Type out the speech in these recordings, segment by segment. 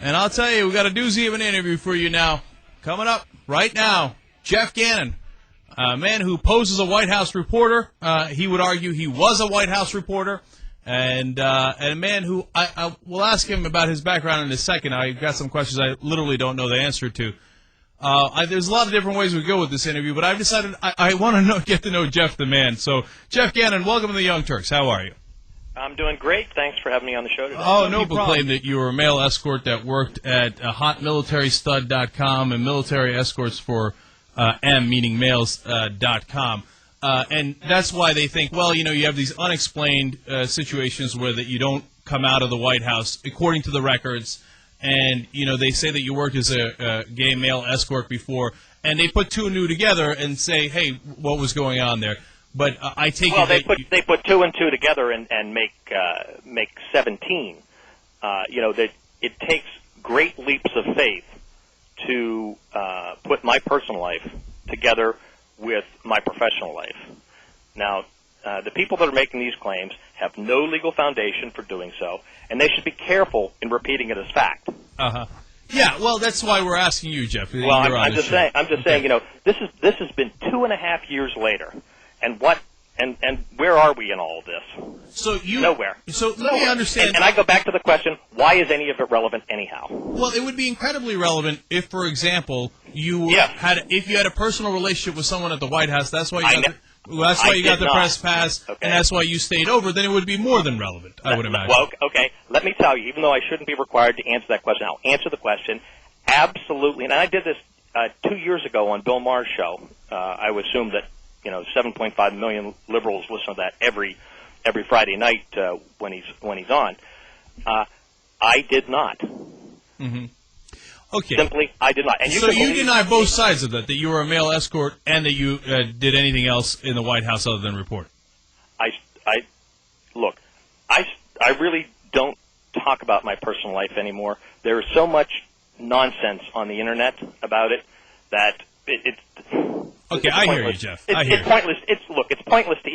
And I'll tell you, we got a doozy of an interview for you now. Coming up right now, Jeff Gannon, a man who poses a White House reporter. He would argue he was a White House reporter. And a man who I will ask him about his background in a second. I got some questions I literally don't know the answer to. There's a lot of different ways we go with this interview, but I've decided I want to get to know Jeff the man. So, Jeff Gannon, welcome to the Young Turks. How are you? I'm doing great. Thanks for having me on the show today. Oh, Noble claimed that you were a male escort that worked at hotmilitarystud.com and military escorts for meaning males.com. And that's why they think, well, you have these unexplained situations where that you don't come out of the White House, according to the records. And, they say that you worked as a gay male escort before. And they put two and two together and say, hey, what was going on there? But I take it they put two and two together and make 17. That it takes great leaps of faith to put my personal life together with my professional life. Now, the people that are making these claims have no legal foundation for doing so, and they should be careful in repeating it as fact. Yeah, well, that's why we're asking you, Jeff. Well, I'm just saying. This has been 2.5 years later. And where are we in all of this? Nowhere. So let me understand. And I go back to the question: why is any of it relevant anyhow? Well, it would be incredibly relevant if, for example, if you had a personal relationship with someone at the White House. That's why you got the press pass, and that's why you stayed over. Then it would be more than relevant, I would imagine. Well, okay. Let me tell you. Even though I shouldn't be required to answer that question, I'll answer the question. Absolutely. And I did this 2 years ago on Bill Maher's show. I would assume that 7.5 million liberals listen to that every Friday night when he's on. I did not. Mm-hmm. Okay. Simply, I did not. And you deny both sides of that you were a male escort and that you did anything else in the White House other than report. Look, I really don't talk about my personal life anymore. There is so much nonsense on the internet about it that it's okay, I hear you, Jeff. It's pointless. It's pointless to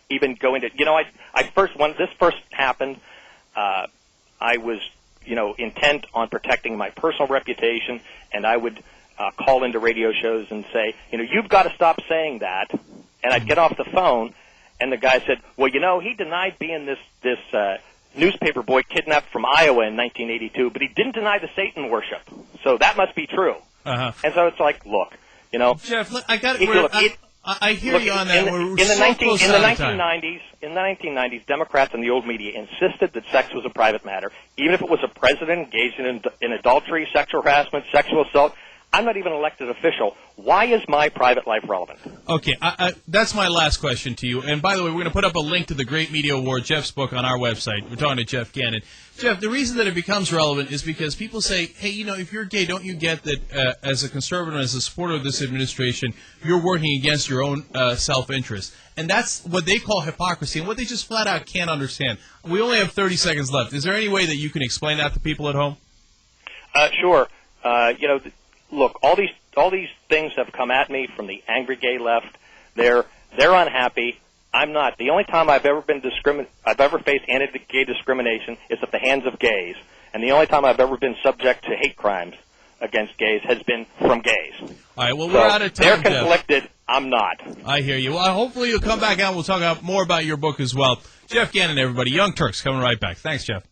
even go into. When this first happened, I was intent on protecting my personal reputation, and I would call into radio shows and say, you've got to stop saying that. And I'd get off the phone, and the guy said, well, he denied being this newspaper boy kidnapped from Iowa in 1982, but he didn't deny the Satan worship. So that must be true. Uh-huh. And so it's like, look. Jeff, I got it. I hear you on that. In the 1990s, Democrats and the old media insisted that sex was a private matter, even if it was a president engaged in adultery, sexual harassment, sexual assault. I'm not even an elected official. Why is my private life relevant? Okay, that's my last question to you. And by the way, we're going to put up a link to the Great Media Award, Jeff's book, on our website. We're talking to Jeff Gannon. Jeff, the reason that it becomes relevant is because people say, hey, if you're gay, don't you get that as a conservative, as a supporter of this administration, you're working against your own self-interest? And that's what they call hypocrisy and what they just flat out can't understand. We only have 30 seconds left. Is there any way that you can explain that to people at home? Sure. Look, all these things have come at me from the angry gay left. They're unhappy. I'm not. The only time I've ever faced anti-gay discrimination is at the hands of gays, and the only time I've ever been subject to hate crimes against gays has been from gays. All right. Well, we're out of time. They're conflicted. Jeff. I'm not. I hear you. Well, hopefully you'll come back out. We'll talk more about your book as well. Jeff Gannon, everybody. Young Turks coming right back. Thanks, Jeff.